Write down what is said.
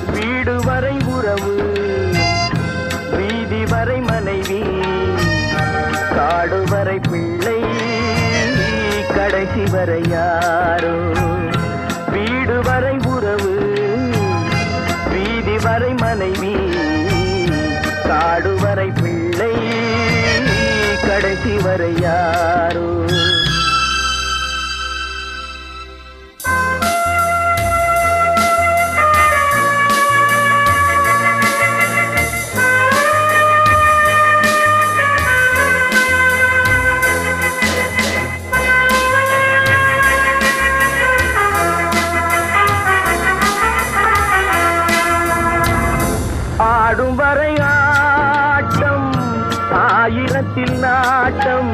வீடு வரை உறவு, வீதி வரை மனைவி, காடு வரை பிள்ளை, கடைசி வரை யாரோ. வீடு வரை உறவு, வீதி வரை மனைவி, காடு வரை பிள்ளை, கடைசி வரை யாரோ. ஆடும் வரை ஆட்டம், ஆயிரத்தில் நாட்டம்,